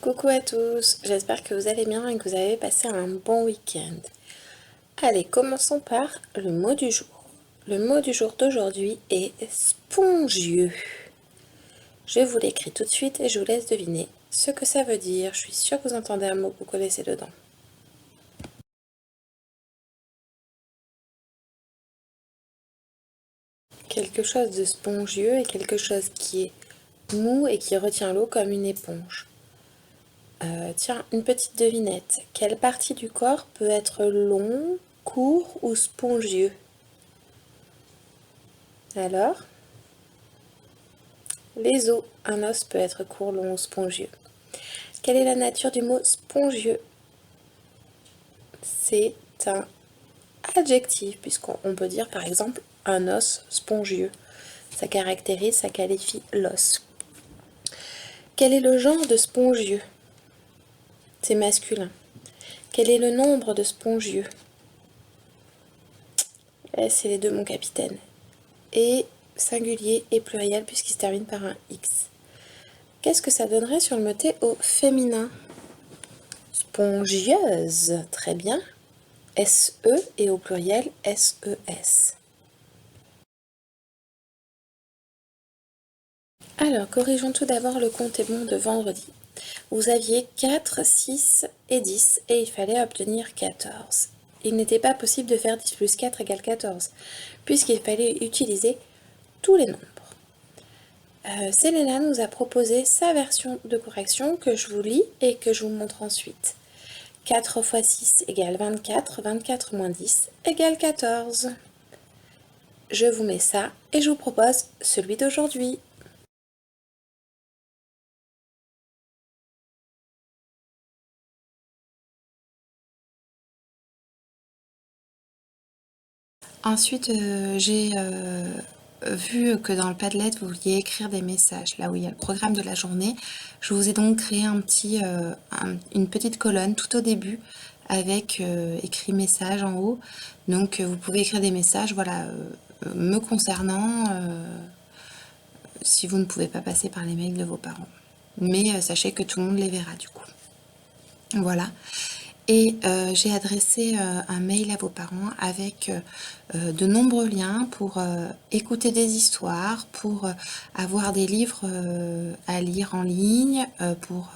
Coucou à tous, j'espère que vous allez bien et que vous avez passé un bon week-end. Allez, commençons par le mot du jour. Le mot du jour d'aujourd'hui est spongieux. Je vous l'écris tout de suite et je vous laisse deviner ce que ça veut dire. Je suis sûre que vous entendez un mot que vous connaissez dedans. Quelque chose de spongieux et quelque chose qui est mou et qui retient l'eau comme une éponge. Tiens, une petite devinette. Quelle partie du corps peut être long, court ou spongieux? Alors, les os. Un os peut être court, long ou spongieux. Quelle est la nature du mot spongieux? C'est un adjectif, puisqu'on peut dire par exemple un os spongieux. Ça caractérise, ça qualifie l'os. Quel est le genre de spongieux? C'est masculin. Quel est le nombre de spongieux? C'est les deux, mon capitaine. Et singulier et pluriel puisqu'il se termine par un X. Qu'est-ce que ça donnerait si on le mettait au féminin? Spongieuse, très bien. SE et au pluriel SES. Alors, corrigeons tout d'abord le compte est bon de vendredi. Vous aviez 4, 6 et 10 et il fallait obtenir 14. Il n'était pas possible de faire 10 plus 4 égale 14, puisqu'il fallait utiliser tous les nombres. Selena nous a proposé sa version de correction que je vous lis et que je vous montre ensuite. 4 fois 6 égale 24, 24 moins 10 égale 14. Je vous mets ça et je vous propose celui d'aujourd'hui. Ensuite, j'ai vu que dans le Padlet, vous vouliez écrire des messages, là où il y a le programme de la journée. Je vous ai donc créé une petite colonne tout au début avec écrit message en haut. Donc, vous pouvez écrire des messages, voilà, me concernant, si vous ne pouvez pas passer par les mails de vos parents. Mais sachez que tout le monde les verra du coup. Voilà. Et j'ai adressé un mail à vos parents avec de nombreux liens pour écouter des histoires, pour avoir des livres à lire en ligne, pour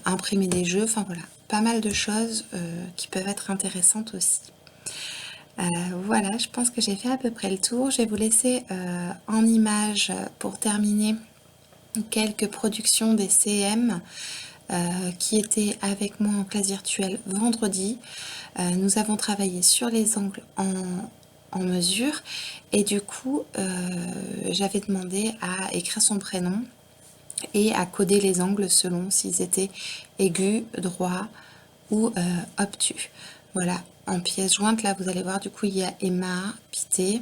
imprimer des jeux, enfin voilà, pas mal de choses qui peuvent être intéressantes aussi. Voilà, je pense que j'ai fait à peu près le tour. Je vais vous laisser en images pour terminer quelques productions des CM qui étaient avec moi en classe virtuelle vendredi. Nous avons travaillé sur les angles en mesure et du coup j'avais demandé à écrire son prénom et à coder les angles selon s'ils étaient aigus, droits ou obtus. Voilà, en pièce jointe là vous allez voir du coup il y a Emma, Pité,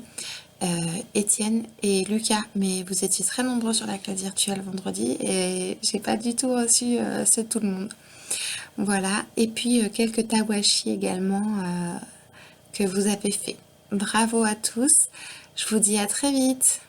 Étienne et Lucas, mais vous étiez très nombreux sur la classe virtuelle vendredi et j'ai pas du tout reçu ce tout le monde. Voilà, et puis quelques tawashi également que vous avez fait. Bravo à tous, je vous dis à très vite.